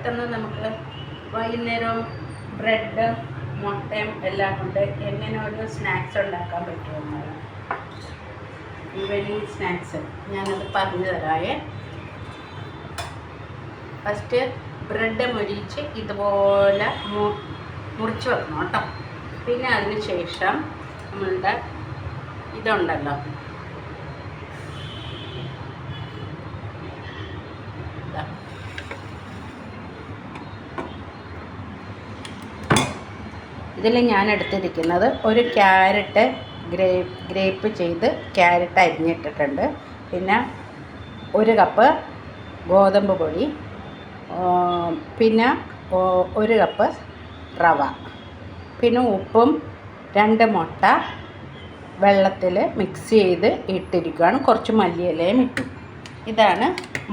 പെട്ടെന്ന് നമുക്ക് വൈകുന്നേരം ബ്രെഡ് മുട്ടയും എല്ലാം കൊണ്ട് എങ്ങനെ ഒരു സ്നാക്സ് ഉണ്ടാക്കാൻ പറ്റുമെന്നാണ് ഈവനിങ് സ്നാക്സ് ഞാനത് പറഞ്ഞു തരാമേ. ഫസ്റ്റ് ബ്രെഡ് മൊരിച്ച് ഇതുപോലെ മുറിച്ച് വെക്കണം കേട്ടോ. പിന്നെ അതിന് ശേഷം നമ്മളുടെ ഇതുണ്ടല്ലോ, ഇതിൽ ഞാൻ എടുത്തിരിക്കുന്നത് ഒരു ക്യാരറ്റ് ഗ്രേപ്പ് ചെയ്ത് ക്യാരറ്റ് അരിഞ്ഞിട്ടിട്ടുണ്ട്. പിന്നെ 1 കപ്പ് ഗോതമ്പ് പൊടി, പിന്നെ 1 കപ്പ് റവ, പിന്നെ ഉപ്പും 2 മുട്ട വെള്ളത്തിൽ മിക്സ് ചെയ്ത് ഇട്ടിരിക്കുകയാണ്. കുറച്ച് മല്ലിയിലയും ഇട്ടു. ഇതാണ്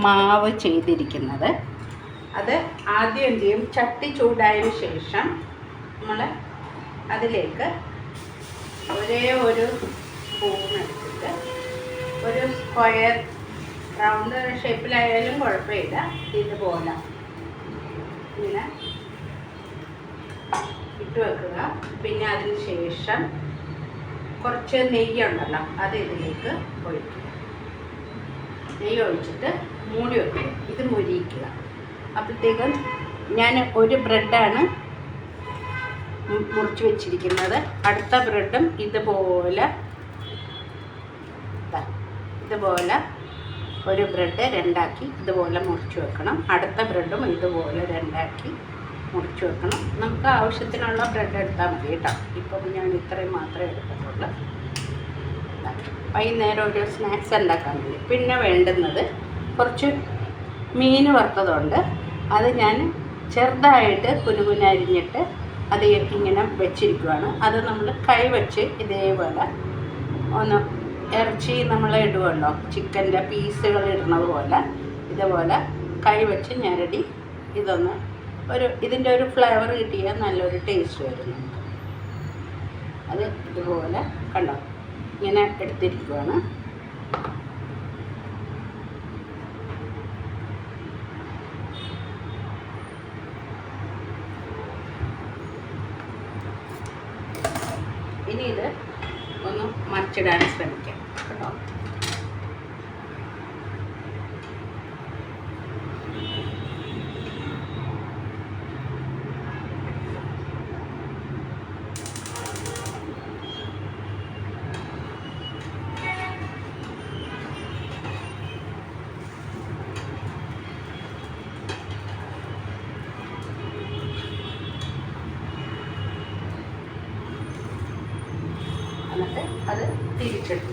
മാവ് ചെയ്തിരിക്കുന്നത്. അത് ആദ്യം എന്ത് ചെയ്യും, ചട്ടി ചൂടായതിന് ശേഷം നമ്മൾ അതിലേക്ക് ഒരേ ഒരു സ്പൂൺ എടുത്തിട്ട് ഒരു സ്ക്വയർ റൗണ്ട് ഷേപ്പിലായാലും കുഴപ്പമില്ല, ഇതുപോലെ ഇങ്ങനെ ഇട്ട് വെക്കുക. പിന്നെ അതിന് ശേഷം കുറച്ച് നെയ്യുണ്ടല്ലോ, അത് ഇതിലേക്ക് ഒഴിക്കുക. നെയ്യ് ഒഴിച്ചിട്ട് മൂടി വെക്കുക. ഇത് മുരിയിക്കുക. അപ്പോഴത്തേക്കും ഞാൻ ഒരു ബ്രെഡാണ് മുറിച്ച് വെച്ചിരിക്കുന്നത്. അടുത്ത ബ്രെഡും ഇതുപോലെ ഒരു ബ്രെഡ് 2ആക്കി ഇതുപോലെ മുറിച്ച് വെക്കണം. അടുത്ത ബ്രെഡും ഇതുപോലെ 2ആക്കി മുറിച്ച് വെക്കണം. നമുക്ക് ആവശ്യത്തിനുള്ള ബ്രെഡ് എടുത്താൽ മതി കേട്ടോ. ഇപ്പം ഞാൻ ഇത്രയും മാത്രമേ എടുക്കത്തുള്ളൂ. വൈകുന്നേരം ഒരു സ്നാക്സ് ഉണ്ടാക്കാൻ വേണ്ടി. പിന്നെ വേണ്ടുന്നത് കുറച്ച് മീൻ വറുത്തതുണ്ട്. അത് ഞാൻ ചെറുതായിട്ട് കുനുകുന അരിഞ്ഞിട്ട് അത് ഇങ്ങനെ വെച്ചിരിക്കുകയാണ്. അത് നമ്മൾ കൈ വെച്ച് ഇതേപോലെ ഒന്ന് ഇറച്ചി നമ്മൾ ഇടുമല്ലോ, ചിക്കൻ്റെ പീസുകൾ ഇടുന്നത് പോലെ ഇതുപോലെ കൈ വെച്ച് ഞെരടി ഇതൊന്ന് ഇതിൻ്റെ ഒരു ഫ്ലേവർ കിട്ടിയാൽ നല്ലൊരു ടേസ്റ്റ് വരും നമുക്ക്. അത് ഇതുപോലെ കണ്ടോ ഇങ്ങനെ എടുത്തിരിക്കുകയാണ്. ഇനി ഇത് ഒന്ന് മറിച്ചിടാൻ ശ്രമിക്കാം കേട്ടോ. എന്നിട്ട് അത് തിരിച്ചിട്ടു.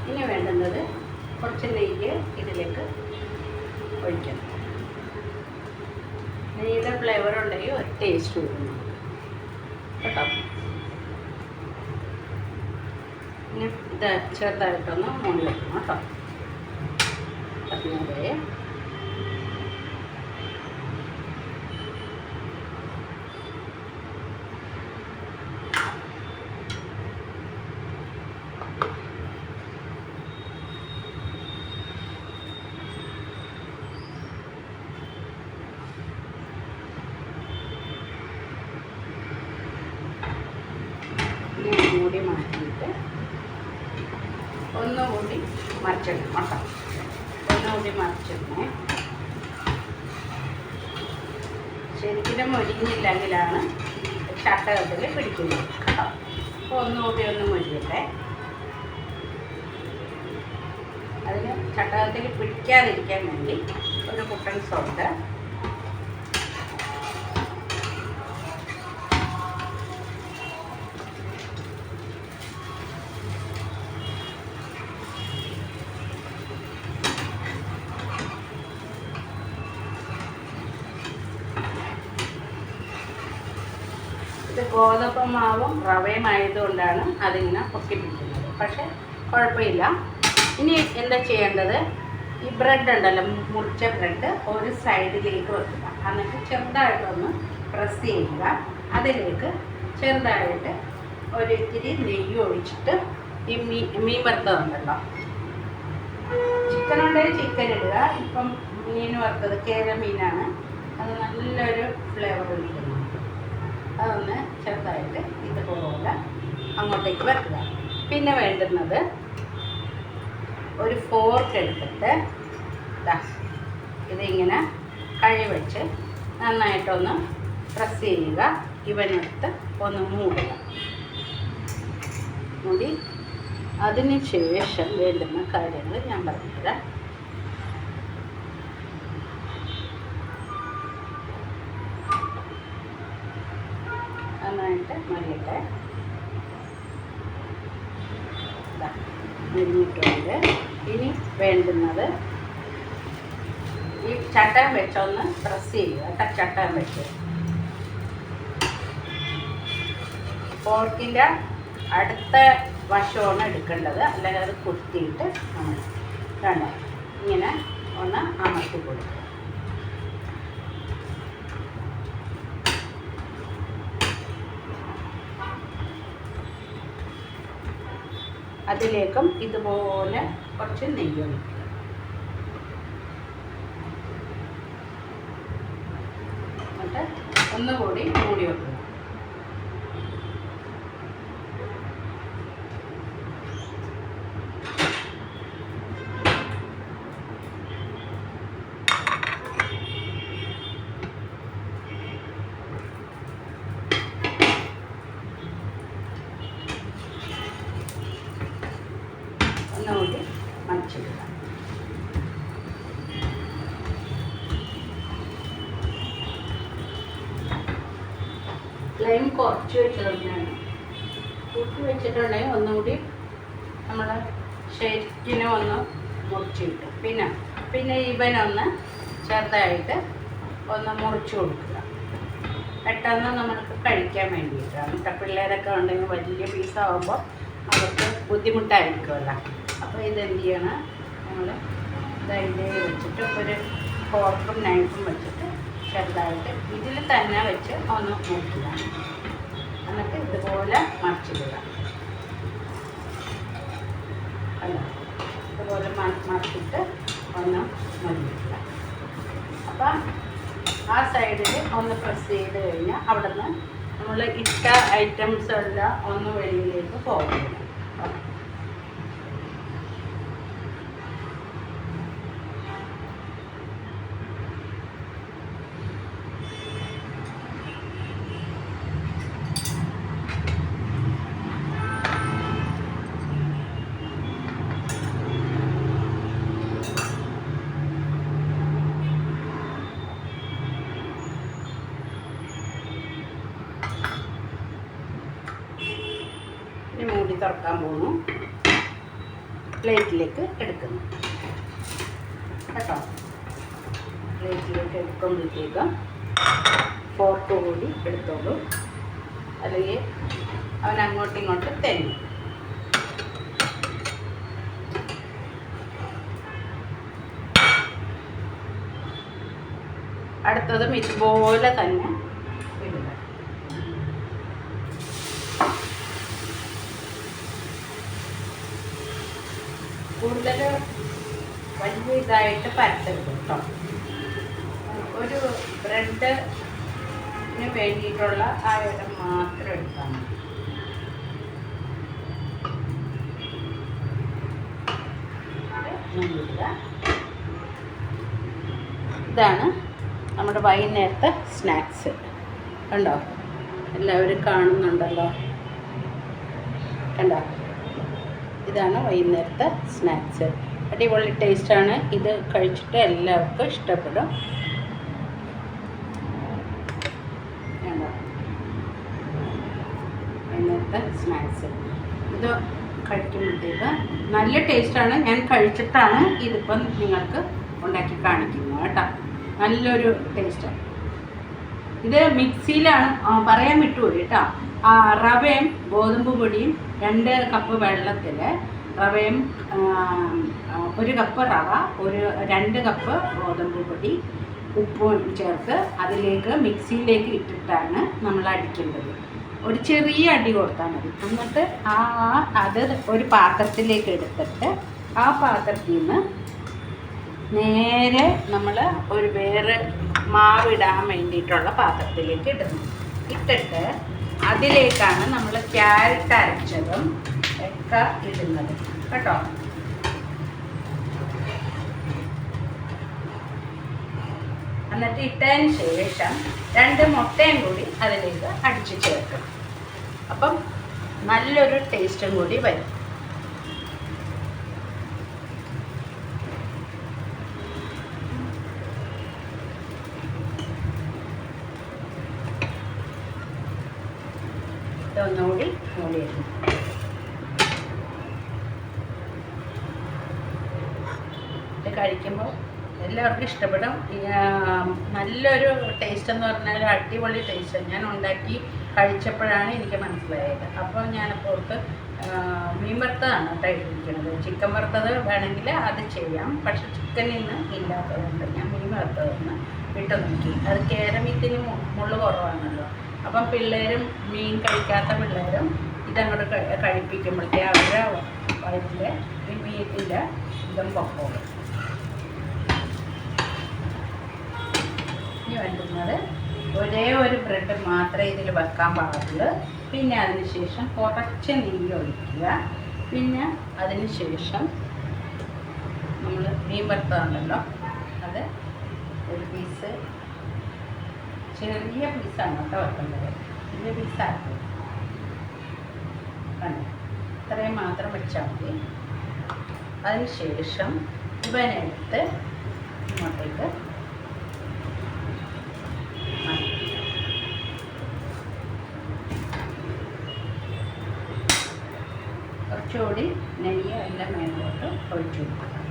ഇനി വേണ്ടുന്നത് കുറച്ച് നെയ്യ് ഇതിലേക്ക് ഒഴിക്കണം. നെയ്യുടെ ഫ്ലേവർ ഉണ്ടെങ്കിൽ ഒരു ടേസ്റ്റ് വരും കേട്ടോ. ഇനി ഇത് ചെറുതായിട്ടൊന്ന് മൂടി വെക്കണം കേട്ടോ. അതിനോടെ മൂടി മാറ്റിയിട്ട് ഒന്നുകൂടി മറിച്ചിടണം കേട്ടോ. ഒന്നുകൂടി മറിച്ചിടണേ. ശരിക്കും മൊരിഞ്ഞില്ലെങ്കിലാണ് ചട്ടകത്തിൽ പിടിക്കുന്നത് കേട്ടോ. അപ്പോൾ ഒന്നുകൂടി ഒന്ന് മൊരിയട്ടെ. അതിന് ചട്ടകത്തിൽ പിടിക്കാതിരിക്കാൻ വേണ്ടി ഒരു കുട്ടൻ സോൾട്ട്, ഇത് ഗോതമ്പ് മാവും റവയും ആയതുകൊണ്ടാണ് അതിങ്ങനെ പൊട്ടിപ്പിടിക്കുന്നത്. പക്ഷെ കുഴപ്പമില്ല. ഇനി എന്താ ചെയ്യേണ്ടത്, ഈ ബ്രെഡ് ഉണ്ടല്ലോ, മുറിച്ച ബ്രെഡ് ഒരു സൈഡിലേക്ക് വെക്കുക. എന്നിട്ട് ചെറുതായിട്ടൊന്ന് പ്രസ് ചെയ്യുക. അതിലേക്ക് ചെറുതായിട്ട് ഒരു ഇത്തിരി നെയ്യ് ഒഴിച്ചിട്ട് ഈ മീൻ വറുത്തതുണ്ടല്ലോ, ചിക്കൻ ഉണ്ടെങ്കിൽ ചിക്കൻ ഇടുക. ഇപ്പം മീൻ വറുത്തത് കേര മീനാണ്. അത് നല്ലൊരു ഫ്ലേവർ കിട്ടുന്നു. അതൊന്ന് ചെറുതായിട്ട് ഇതുപോലെ അങ്ങോട്ടേക്ക് വെക്കുക. പിന്നെ വേണ്ടുന്നത് ഒരു ഫോർക്ക് എടുത്തിട്ട് ഇതിങ്ങനെ കഴി വെച്ച് നന്നായിട്ടൊന്ന് പ്രസ് ചെയ്യുക. ഇവനെടുത്ത് ഒന്ന് മൂടുക. മൂടി അതിന് ശേഷം വേണ്ടുന്ന കാര്യങ്ങൾ ഞാൻ പറഞ്ഞുതരാം. നന്നായിട്ട് മരിയട്ടെ. മുരിഞ്ഞിട്ടുണ്ട്. ഇനി വേണ്ടുന്നത് ഈ ചട്ടം വെച്ചൊന്ന് പ്രസ് ചെയ്യുക. ചട്ടം വെച്ച് ഫോർക്കിൻ്റെ അടുത്ത വശമാണ് എടുക്കേണ്ടത്. അല്ലെങ്കിൽ അത് കുത്തിയിട്ട് നമ്മൾ വേണ്ട ഇങ്ങനെ ഒന്ന് അമർത്തി കൊടുക്കുക. അതിലേക്കും ഇതുപോലെ കുറച്ച് നെയ്യ് ഒഴിക്കുക. എന്നിട്ട് ഒന്നുകൂടി മൂടി വെക്കുക. ഒന്നുകൂടി മറിച്ചിടുക. ഫ്ലെയിം കുറച്ച് വെച്ചിട്ടുണ്ടെങ്കിൽ കൂട്ടി വെച്ചിട്ടുണ്ടെങ്കിൽ ഒന്നുകൂടി നമ്മൾ ശരിക്കിനെ ഒന്ന് മുറിച്ച് കിട്ടും. പിന്നെ ഇവനൊന്ന് ചെറുതായിട്ട് ഒന്ന് മുറിച്ച് കൊടുക്കുക. പെട്ടെന്ന് നമ്മൾക്ക് കഴിക്കാൻ വേണ്ടിയിട്ടാണ്. പിള്ളേരൊക്കെ ഉണ്ടെങ്കിൽ വലിയ പീസാകുമ്പോൾ അവർക്ക് ബുദ്ധിമുട്ടായിരിക്കുമല്ലോ. അപ്പോൾ ഇതെന്ത് ചെയ്യണം, നമ്മൾ ഇതേ വെച്ചിട്ട് ഒരു ഫോർക്കും നൈഫും വെച്ചിട്ട് ചെറുതായിട്ട് ഇതിൽ തന്നെ വെച്ച് ഒന്ന് മുറിക്കുക. എന്നിട്ട് ഇതുപോലെ മറിച്ചിടുക. അല്ല ഇതുപോലെ മറിച്ചിട്ട് ഒന്ന് മുറിക്കുക. അപ്പം ആ സൈഡിൽ ഒന്ന് പ്രസ് ചെയ്ത് കഴിഞ്ഞാൽ അവിടെ നിന്ന് നമ്മൾ ഇട്ട ഐറ്റംസ് എല്ലാം ഒന്ന് വെളിയിലേക്ക് പോകുന്നില്ല. മൂടി തുറക്കാൻ പോകുന്നു. പ്ലേറ്റിലേക്ക് എടുക്കുന്നു കേട്ടോ. പ്ലേറ്റിലേക്ക് എടുക്കുമ്പോഴത്തേക്ക് ഫോർക്ക് കൂടി എടുത്തോളൂ, അല്ലെങ്കിൽ അവൻ അങ്ങോട്ടും ഇങ്ങോട്ടും തെന്നി. അടുത്തതും ഇതുപോലെ തന്നെ ഇടുക. കൂടുതൽ വലിയ ഇതായിട്ട് പരത്തരുത് കേട്ടോ. ഒരു ബ്രെഡിന് വേണ്ടിയിട്ടുള്ള ആ ഇടം മാത്രം എടുത്താൽ മതി. ഇതാണ് നമ്മുടെ വൈകുന്നേരത്തെ സ്നാക്സ്. കണ്ടോ, എല്ലാവരും കാണുന്നുണ്ടല്ലോ, കണ്ടോ. ഇതാണ് വൈകുന്നേരത്തെ സ്നാക്സ്. അടിപൊളി ടേസ്റ്റാണ്. ഇത് കഴിച്ചിട്ട് എല്ലാവർക്കും ഇഷ്ടപ്പെടും. വൈകുന്നേരത്തെ സ്നാക്സ് ഇത് കഴിക്കുമ്പോഴത്തേക്ക് നല്ല ടേസ്റ്റാണ്. ഞാൻ കഴിച്ചിട്ടാണ് ഇതിപ്പം നിങ്ങൾക്ക് ഉണ്ടാക്കി കാണിക്കുന്നത് കേട്ടോ. നല്ലൊരു ടേസ്റ്റാണ്. ഇത് മിക്സിയിലാണ് പറയാൻ വിട്ടുപോയി കേട്ടോ. റവയും ഗോതമ്പ് പൊടിയും 2 കപ്പ് വെള്ളത്തിൽ റവയും 1 കപ്പ് റവ, 2 കപ്പ് ഗോതമ്പ് പൊടി, ഉപ്പും ചേർത്ത് അതിലേക്ക് മിക്സിയിലേക്ക് ഇട്ടിട്ടാണ് നമ്മൾ അടിക്കേണ്ടത്. ഒരു ചെറിയ അടി കൊടുത്താൽ മതി. എന്നിട്ട് അത് ഒരു പാത്രത്തിലേക്ക് എടുത്തിട്ട് ആ പാത്രത്തിൽ നിന്ന് നേരെ നമ്മൾ ഒരു വേറെ മാവിടാൻ വേണ്ടിയിട്ടുള്ള പാത്രത്തിലേക്ക് ഇടുന്നു. ഇട്ടിട്ട് അതിലേക്കാണ് നമ്മൾ ക്യാരറ്റ് അരച്ചതും ഒക്കെ ഇടുന്നത് കേട്ടോ. എന്നിട്ട് ഇട്ടതിന് ശേഷം 2 മുട്ടയും കൂടി അതിലേക്ക് അടിച്ച് ചേർക്കും. അപ്പം നല്ലൊരു ടേസ്റ്റും കൂടി വരും. ഒന്നുകൂടി മൂടിയിരുന്നു. ഇത് കഴിക്കുമ്പോൾ എല്ലാവർക്കും ഇഷ്ടപ്പെടും. നല്ലൊരു ടേസ്റ്റ് എന്ന് പറഞ്ഞാൽ അടിപൊളി ടേസ്റ്റ്. ഞാൻ ഉണ്ടാക്കി കഴിച്ചപ്പോഴാണ് എനിക്ക് മനസ്സിലായത്. അപ്പോൾ ഞാനപ്പോൾ ഓർക്ക് മീൻ വറുത്തതാണ് കേട്ടോ ഇട്ടിരിക്കുന്നത്. ചിക്കൻ വറുത്തത് വേണമെങ്കിൽ അത് ചെയ്യാം, പക്ഷെ ചിക്കനിൽ നിന്ന് ഇല്ലാത്തതുകൊണ്ട് ഞാൻ മീൻ വറുത്തതൊന്ന് ഇട്ട് നോക്കി. അത് കേരമീത്തിന് മുള്ളു കുറവാണല്ലോ. അപ്പം പിള്ളേരും മീൻ കഴിക്കാത്ത പിള്ളേരും ഇതങ്ങോട്ട് കഴിപ്പിക്കുമ്പോഴത്തേ അവരുടെ വയറ്റിൽ ഈ മീനിൻ്റെ ഇതും പൊക്കോളും. ഇനി വേണ്ടുന്നത് ഒരേ ഒരു ബ്രെഡ് മാത്രമേ ഇതിൽ വെക്കാൻ പാടുള്ളൂ. പിന്നെ അതിന് ശേഷം കുറച്ച് നെയ്യ് ഒഴിക്കുക. പിന്നെ അതിന് ശേഷം നമ്മൾ മീൻ വറുത്തതുണ്ടല്ലോ അത് ഒരു പീസ്, ചെറിയ പീസാണ് കേട്ടോ വെക്കേണ്ടത്. ചെറിയ പീസാക്കും. കണ്ടോ, ഇത്രയും മാത്രം വെച്ചാൽ മതി. അതിന് ശേഷം ഇവനെടുത്ത് ഇങ്ങോട്ടേക്ക് കുറച്ചുകൂടി നെയ്യ് എല്ലാം മേലോട്ട് ഒഴിച്ചു കൊടുക്കുക.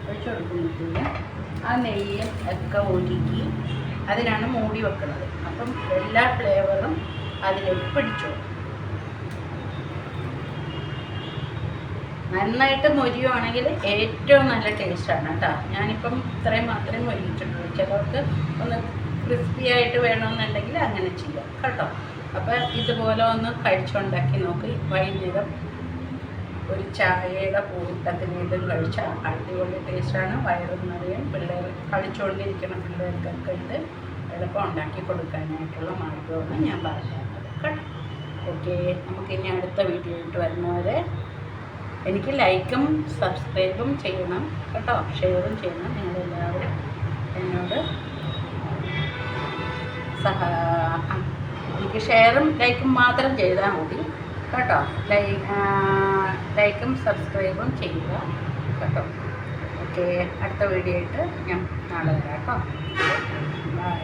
ഒഴിച്ചു കൊടുക്കുമ്പോഴത്തേക്ക് ആ നെയ്യ് ഒക്കെ ഒഴുകി അതിനാണ് മൂടി വെക്കുന്നത്. അപ്പം എല്ലാ ഫ്ലേവറും അതിലേക്ക് പിടിച്ചു. നന്നായിട്ട് മൊരിയുവാണെങ്കിൽ ഏറ്റവും നല്ല ടേസ്റ്റാണ് കേട്ടോ. ഞാനിപ്പം ഇത്രയും മാത്രമേ മൊരിച്ചിട്ടുള്ളൂ. ചിലർക്ക് ഒന്ന് ക്രിസ്പി ആയിട്ട് വേണമെന്നുണ്ടെങ്കിൽ അങ്ങനെ ചെയ്യാം കേട്ടോ. അപ്പോൾ ഇതുപോലെ ഒന്ന് കഴിച്ചുണ്ടാക്കി നോക്കി. വൈകുന്നേരം ഒരു ചായയുടെ കൂട്ടത്തിന് ഇതും കഴിച്ചാൽ അടിപൊളി ടേസ്റ്റാണ്. വയറും നിറയും. പിള്ളേർ കളിച്ചുകൊണ്ടിരിക്കുന്ന പിള്ളേർക്കൊക്കെ ഇത് എളുപ്പം ഉണ്ടാക്കി കൊടുക്കാനായിട്ടുള്ള മാർഗ്ഗമാണ് ഞാൻ പറഞ്ഞു തന്നത് കേട്ടോ. ഓക്കെ, നമുക്കിനി അടുത്ത വീഡിയോയിട്ട് വരുന്നവരെ എനിക്ക് ലൈക്കും സബ്സ്ക്രൈബും ചെയ്യണം കേട്ടോ, ഷെയറും ചെയ്യണം. നിങ്ങളെല്ലാവരും എന്നോട് എനിക്ക് ഷെയറും ലൈക്കും മാത്രം ചെയ്താൽ മതി കേട്ടോ. ലൈക്കും സബ്സ്ക്രൈബും ചെയ്യുക കേട്ടോ. ഓക്കെ, അടുത്ത വീഡിയോ ആയിട്ട് ഞാൻ നാളെ വരാം കേട്ടോ. ബൈ.